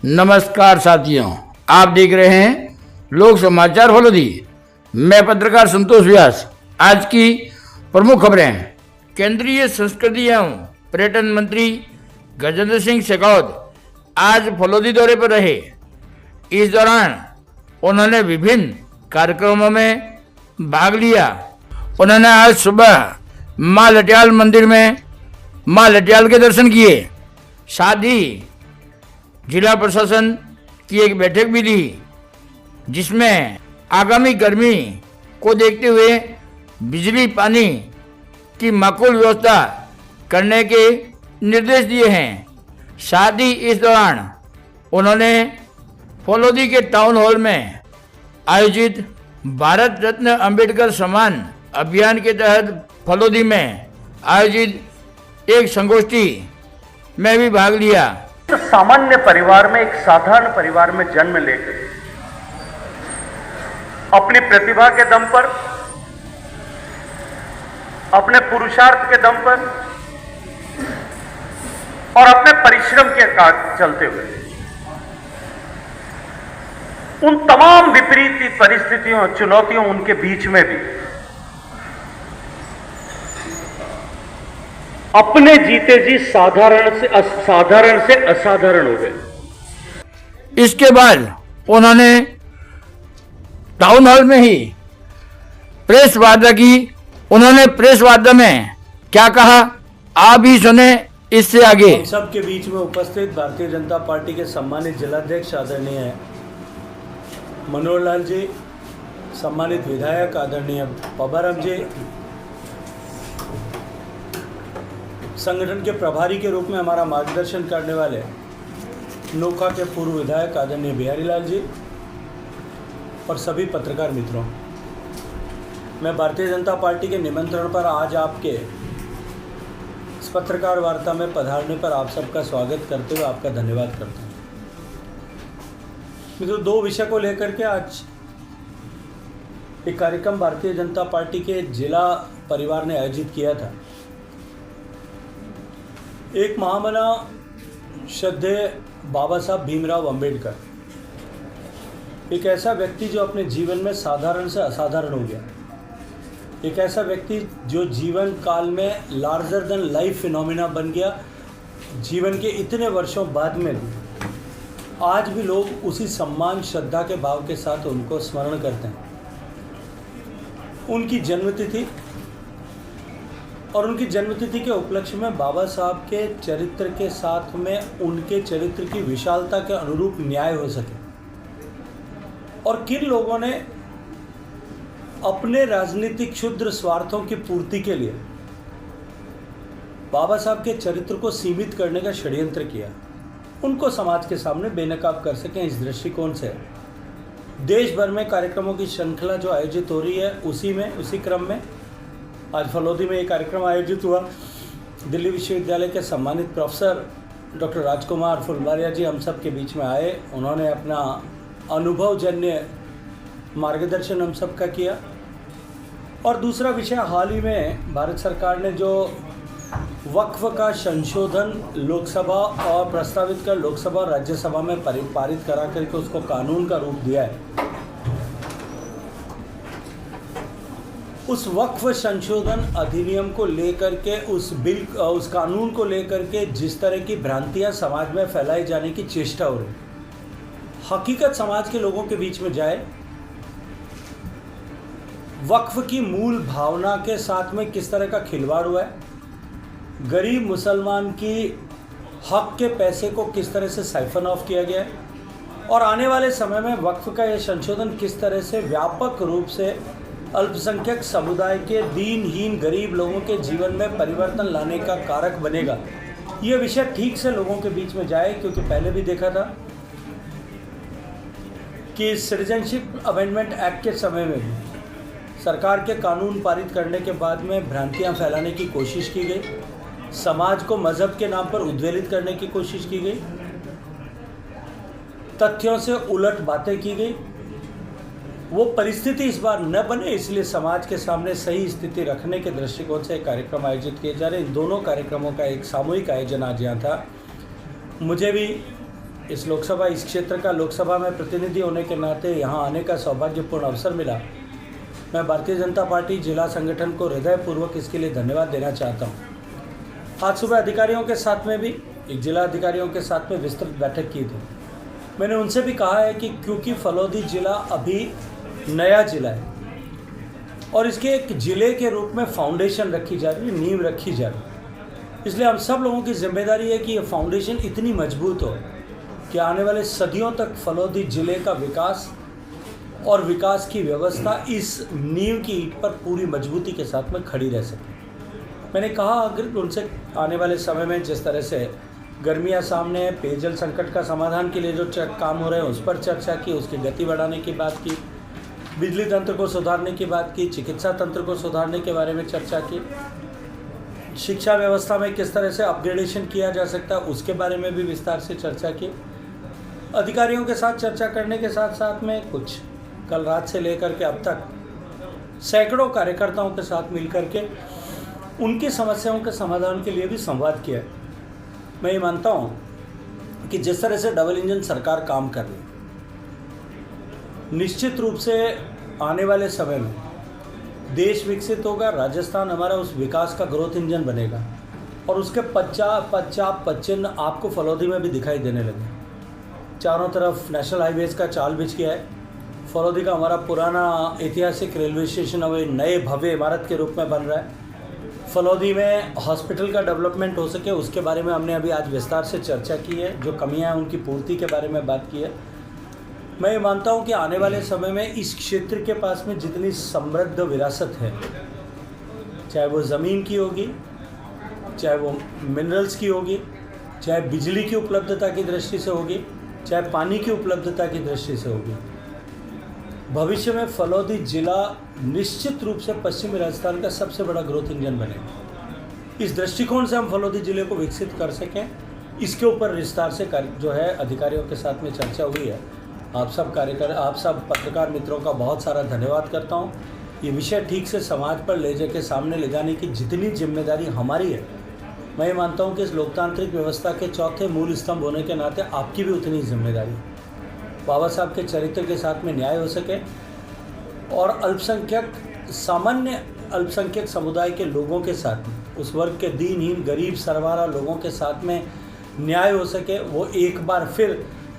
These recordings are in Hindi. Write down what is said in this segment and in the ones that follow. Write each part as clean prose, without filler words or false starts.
नमस्कार साथियों, आप देख रहे हैं लोक समाचार फलोदी। मैं पत्रकार संतोष व्यास। आज की प्रमुख खबरें। केंद्रीय संस्कृति एवं पर्यटन मंत्री गजेंद्र सिंह शेखावत आज फलोदी दौरे पर रहे। इस दौरान उन्होंने विभिन्न कार्यक्रमों में भाग लिया। उन्होंने आज सुबह माँ लटियाल मंदिर में माँ लटियाल के दर्शन किए। साथ ही जिला प्रशासन की एक बैठक भी ली, जिसमें आगामी गर्मी को देखते हुए बिजली पानी की माकूल व्यवस्था करने के निर्देश दिए हैं। साथ ही इस दौरान उन्होंने फलोदी के टाउन हॉल में आयोजित भारत रत्न अंबेडकर सम्मान अभियान के तहत फलोदी में आयोजित एक संगोष्ठी में भी भाग लिया। सामान्य परिवार में, एक साधारण परिवार में जन्म लेकर अपनी प्रतिभा के दम पर, अपने पुरुषार्थ के दम पर और अपने परिश्रम के काज चलते हुए उन तमाम विपरीत परिस्थितियों, चुनौतियों उनके बीच में भी अपने जीते जी साधारण से असाधारण हो गए। इसके बाद उन्होंने टाउन हॉल में ही प्रेस वार्ता की। उन्होंने प्रेस वार्ता में क्या कहा, आप ही सुने इससे आगे। हम सबके बीच में उपस्थित भारतीय जनता पार्टी के सम्मानित जिलाध्यक्ष आदरणीय मनोहर लाल जी, सम्मानित विधायक आदरणीय पबाराम जी, संगठन के प्रभारी के रूप में हमारा मार्गदर्शन करने वाले नोखा के पूर्व विधायक आदरणीय बिहारी लाल जी और सभी पत्रकार मित्रों, मैं भारतीय जनता पार्टी के निमंत्रण पर आज आपके इस पत्रकार वार्ता में पधारने पर आप सबका स्वागत करते हुए आपका धन्यवाद करता हूँ। मित्रों, दो विषय को लेकर के आज एक कार्यक्रम भारतीय जनता पार्टी के जिला परिवार ने आयोजित किया था। एक महामना श्रद्धेय बाबा साहब भीमराव अंबेडकर, एक ऐसा व्यक्ति जो अपने जीवन में साधारण से असाधारण हो गया, एक ऐसा व्यक्ति जो जीवन काल में लार्जर देन लाइफ फिनोमिना बन गया। जीवन के इतने वर्षों बाद में भी आज भी लोग उसी सम्मान श्रद्धा के भाव के साथ उनको स्मरण करते हैं। उनकी जन्मतिथि और उनकी जन्मतिथि के उपलक्ष्य में बाबा साहब के चरित्र के साथ में उनके चरित्र की विशालता के अनुरूप न्याय हो सके और किन लोगों ने अपने राजनीतिक क्षुद्र स्वार्थों की पूर्ति के लिए बाबा साहब के चरित्र को सीमित करने का षड्यंत्र किया, उनको समाज के सामने बेनकाब कर सकें। इस दृष्टिकोण से देश भर में कार्यक्रमों की श्रृंखला जो आयोजित हो रही है, उसी क्रम में आज फलोदी में एक कार्यक्रम आयोजित हुआ। दिल्ली विश्वविद्यालय के सम्मानित प्रोफेसर डॉक्टर राजकुमार फुलवारिया जी हम सब के बीच में आए। उन्होंने अपना अनुभवजन्य मार्गदर्शन हम सब का किया। और दूसरा विषय, हाल ही में भारत सरकार ने जो वक्फ का संशोधन लोकसभा और प्रस्तावित कर लोकसभा और राज्यसभा में पारित करा करके उसको कानून का रूप दिया है, उस वक्फ संशोधन अधिनियम को लेकर के, उस कानून को लेकर के जिस तरह की भ्रांतियां समाज में फैलाई जाने की चेष्टा हो रही, हकीकत समाज के लोगों के बीच में जाए, वक्फ की मूल भावना के साथ में किस तरह का खिलवाड़ हुआ है, गरीब मुसलमान की हक के पैसे को किस तरह से साइफन ऑफ किया गया है और आने वाले समय में वक्फ का यह संशोधन किस तरह से व्यापक रूप से अल्पसंख्यक समुदाय के दीनहीन गरीब लोगों के जीवन में परिवर्तन लाने का कारक बनेगा, यह विषय ठीक से लोगों के बीच में जाए। क्योंकि पहले भी देखा था कि सिटीजनशिप अमेंडमेंट एक्ट के समय में भी सरकार के कानून पारित करने के बाद में भ्रांतियां फैलाने की कोशिश की गई, समाज को मजहब के नाम पर उद्वेलित करने की कोशिश की गई, तथ्यों से उलट बातें की गई। वो परिस्थिति इस बार न बने, इसलिए समाज के सामने सही स्थिति रखने के दृष्टिकोण से एक कार्यक्रम आयोजित किए जा रहे हैं। इन दोनों कार्यक्रमों का एक सामूहिक आयोजन आज यहाँ था। मुझे भी इस क्षेत्र का लोकसभा में प्रतिनिधि होने के नाते यहाँ आने का सौभाग्यपूर्ण अवसर मिला। मैं भारतीय जनता पार्टी जिला संगठन को हृदयपूर्वक इसके लिए धन्यवाद देना चाहता हूँ। आज सुबह अधिकारियों के साथ में भी एक जिला अधिकारियों के साथ में विस्तृत बैठक की थी। मैंने उनसे भी कहा है कि क्योंकि फलौदी जिला अभी नया जिला है और इसके एक ज़िले के रूप में फाउंडेशन रखी जा रही है, नींव रखी जा रही है, इसलिए हम सब लोगों की जिम्मेदारी है कि ये फाउंडेशन इतनी मजबूत हो कि आने वाले सदियों तक फलौदी ज़िले का विकास और विकास की व्यवस्था इस नींव की ईंट पर पूरी मजबूती के साथ में खड़ी रह सके। मैंने कहा अगर उनसे आने वाले समय में जिस तरह से गर्मियाँ सामने, पेयजल संकट का समाधान के लिए जो काम हो रहे हैं उस पर चर्चा की, उसकी गति बढ़ाने की बात की, बिजली तंत्र को सुधारने की बात की, चिकित्सा तंत्र को सुधारने के बारे में चर्चा की, शिक्षा व्यवस्था में किस तरह से अपग्रेडेशन किया जा सकता है उसके बारे में भी विस्तार से चर्चा की। अधिकारियों के साथ चर्चा करने के साथ साथ में कुछ कल रात से लेकर के अब तक सैकड़ों कार्यकर्ताओं के साथ मिलकर के उनकी समस्याओं के समाधान के लिए भी संवाद किया। मैं ये मानता हूँ कि जिस तरह से डबल इंजन सरकार काम कर रही है, निश्चित रूप से आने वाले समय में देश विकसित होगा, राजस्थान हमारा उस विकास का ग्रोथ इंजन बनेगा और उसके पश्चिम आपको फलौदी में भी दिखाई देने लगे। चारों तरफ नेशनल हाईवेज़ का चाल बिछ गया है। फलौदी का हमारा पुराना ऐतिहासिक रेलवे स्टेशन अब नए भव्य इमारत के रूप में बन रहा है। फलौदी में हॉस्पिटल का डेवलपमेंट हो सके उसके बारे में हमने अभी आज विस्तार से चर्चा की है। जो कमियां हैं उनकी पूर्ति के बारे में बात की है। मैं ये मानता हूं कि आने वाले समय में इस क्षेत्र के पास में जितनी समृद्ध विरासत है, चाहे वो ज़मीन की होगी, चाहे वो मिनरल्स की होगी, चाहे बिजली की उपलब्धता की दृष्टि से होगी, चाहे पानी की उपलब्धता की दृष्टि से होगी, भविष्य में फलौदी जिला निश्चित रूप से पश्चिमी राजस्थान का सबसे बड़ा ग्रोथ इंजन बनेगा। इस दृष्टिकोण से हम फलौदी जिले को विकसित कर सकें, इसके ऊपर विस्तार से जो है अधिकारियों के साथ में चर्चा हुई है। आप सब पत्रकार मित्रों का बहुत सारा धन्यवाद करता हूँ। ये विषय ठीक से समाज पर ले जाके सामने ले जाने की जितनी जिम्मेदारी हमारी है, मैं ये मानता हूँ कि इस लोकतांत्रिक व्यवस्था के चौथे मूल स्तंभ होने के नाते आपकी भी उतनी जिम्मेदारी है। बाबा साहब के चरित्र के साथ में न्याय हो सके और सामान्य अल्पसंख्यक समुदाय के लोगों के साथ में, उस वर्ग के दीनहीन गरीब सरवारा लोगों के साथ में न्याय हो सके। वो एक बार फिर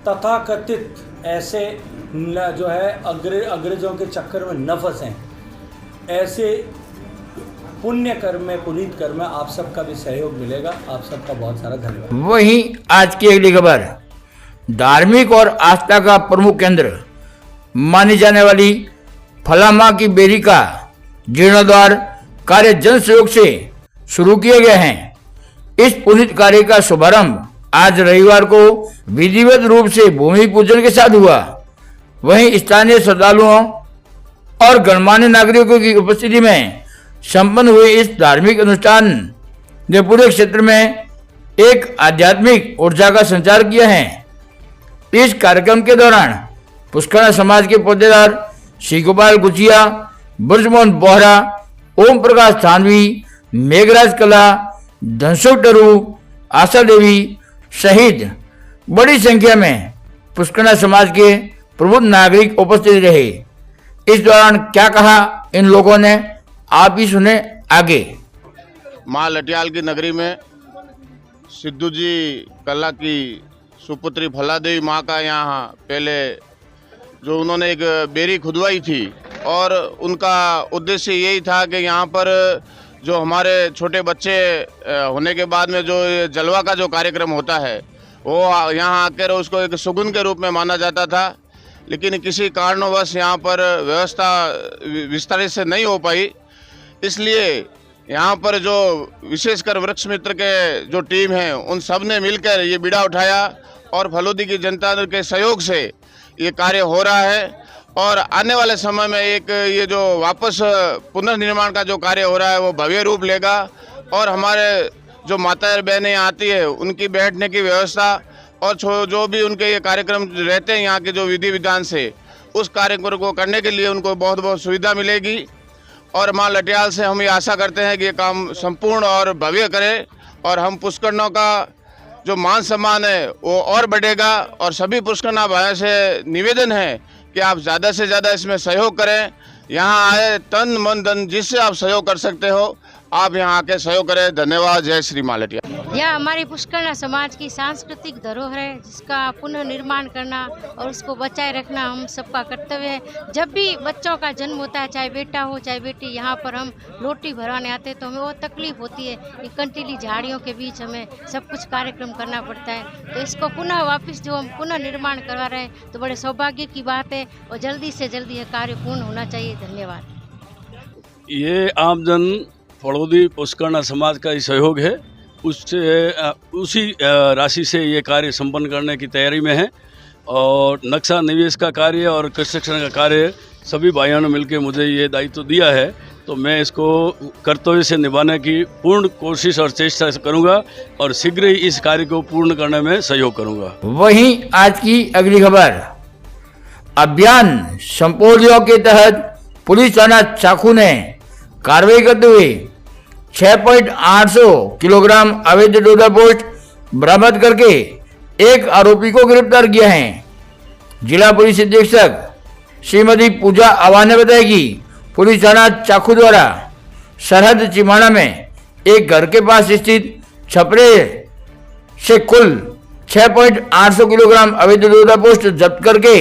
तथाकथित ऐसे जो है अंग्रेजों के चक्कर में न फंसें, ऐसे पुण्य कर्म में, पुनीत कर्म में आप सबका भी सहयोग मिलेगा। आप सबका बहुत सारा धन्यवाद। वहीं आज की अगली खबर, धार्मिक और आस्था का प्रमुख केंद्र मानी जाने वाली फलामा की बेरी का जीर्णोद्धार कार्य जन सहयोग से शुरू किए गए हैं। इस पुनीत कार्य का शुभारंभ आज रविवार को विधिवत रूप से भूमि पूजन के साथ हुआ। वहीं स्थानीय श्रद्धालुओं और गणमान्य नागरिकों की उपस्थिति में संपन्न हुए इस धार्मिक अनुष्ठान ने पूरे क्षेत्र में एक आध्यात्मिक ऊर्जा का संचार किया है। इस कार्यक्रम के दौरान पुष्करणा समाज के पौधेदार श्री गोपाल गुचिया, ब्रजमोहन बोहरा, ओम प्रकाश थानवी, मेघराज कला, धनसुख डरू, आशा देवी सहित बड़ी संख्या में पुष्करणा समाज के प्रबुद्ध नागरिक उपस्थित रहे। इस दौरान क्या कहा इन लोगों ने, आप ही सुने आगे। माँ लटियाल की नगरी में सिद्धू जी कला की सुपुत्री फलादेवी माँ का यहाँ पहले जो उन्होंने एक बेरी खुदवाई थी और उनका उद्देश्य यही था कि यहाँ पर जो हमारे छोटे बच्चे होने के बाद में जो जलवा का जो कार्यक्रम होता है वो यहाँ आकर उसको एक सुगुन के रूप में माना जाता था। लेकिन किसी कारणवश यहाँ पर व्यवस्था विस्तारित से नहीं हो पाई, इसलिए यहाँ पर जो विशेषकर वृक्ष मित्र के जो टीम है उन सब ने मिलकर ये बीड़ा उठाया और फलौदी की जनता के सहयोग से ये कार्य हो रहा है। और आने वाले समय में एक ये जो वापस पुनर्निर्माण का जो कार्य हो रहा है वो भव्य रूप लेगा और हमारे जो माताएं बहनें आती है उनकी बैठने की व्यवस्था और जो भी उनके ये कार्यक्रम रहते हैं यहाँ के जो विधि विधान से उस कार्यक्रम को करने के लिए उनको बहुत बहुत सुविधा मिलेगी। और माँ लटियाल से हम ये आशा करते हैं कि ये काम संपूर्ण और भव्य करें और हम पुष्करणों का जो मान सम्मान है वो और बढ़ेगा। और सभी पुष्करना भाइयों से निवेदन है कि आप ज़्यादा से ज़्यादा इसमें सहयोग करें। यहाँ आए तन मन धन जिससे आप सहयोग कर सकते हो आप यहाँ आके सहयोग करें। धन्यवाद। जय श्री माँ लटिया। यह हमारी पुष्करना समाज की सांस्कृतिक धरोहर है जिसका पुनः निर्माण करना और उसको बचाए रखना हम सबका कर्तव्य है। जब भी बच्चों का जन्म होता है, चाहे बेटा हो चाहे बेटी, यहाँ पर हम लोटी भरवाने आते हैं तो हमें वो तकलीफ होती है कि कंटीली झाड़ियों के बीच हमें सब कुछ कार्यक्रम करना पड़ता है। तो इसको पुनः वापस जो हम पुनः निर्माण करवा रहे हैं तो बड़े सौभाग्य की बात है और जल्दी से जल्दी यह कार्य पूर्ण होना चाहिए। धन्यवाद। ये आमजन फड़ौदी पुष्करना समाज का ही सहयोग है। उसी राशि से ये कार्य संपन्न करने की तैयारी में है और नक्शा निवेश का कार्य और कंस्ट्रक्शन का कार्य सभी भाइयों ने मिलकर मुझे ये दायित्व दिया है तो मैं इसको कर्तव्य से निभाने की पूर्ण कोशिश और चेष्टा करूंगा और शीघ्र ही इस कार्य को पूर्ण करने में सहयोग करूंगा। वहीं आज की अगली खबर, अभियान संपोलियो के तहत पुलिस थाना चाकू ने कार्रवाई करते हुए 6.8 किलोग्राम अवैध डोडा पोस्ट बरामद करके एक आरोपी को गिरफ्तार किया है। जिला पुलिस अधीक्षक श्रीमती पूजा आवा ने बताया कि पुलिस थाना चाकू द्वारा सरहद चिमाना में एक घर के पास स्थित छपरे से कुल 6.8 किलोग्राम अवैध डोडा पोस्ट जब्त करके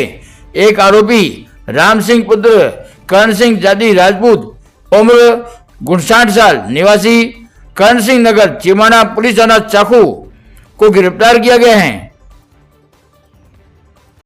एक आरोपी राम सिंह पुत्र करण सिंह जाति राजपूत उम्र 59 साल निवासी करण सिंह नगर चिमाना पुलिस थाना चाकू को गिरफ्तार किया गया है।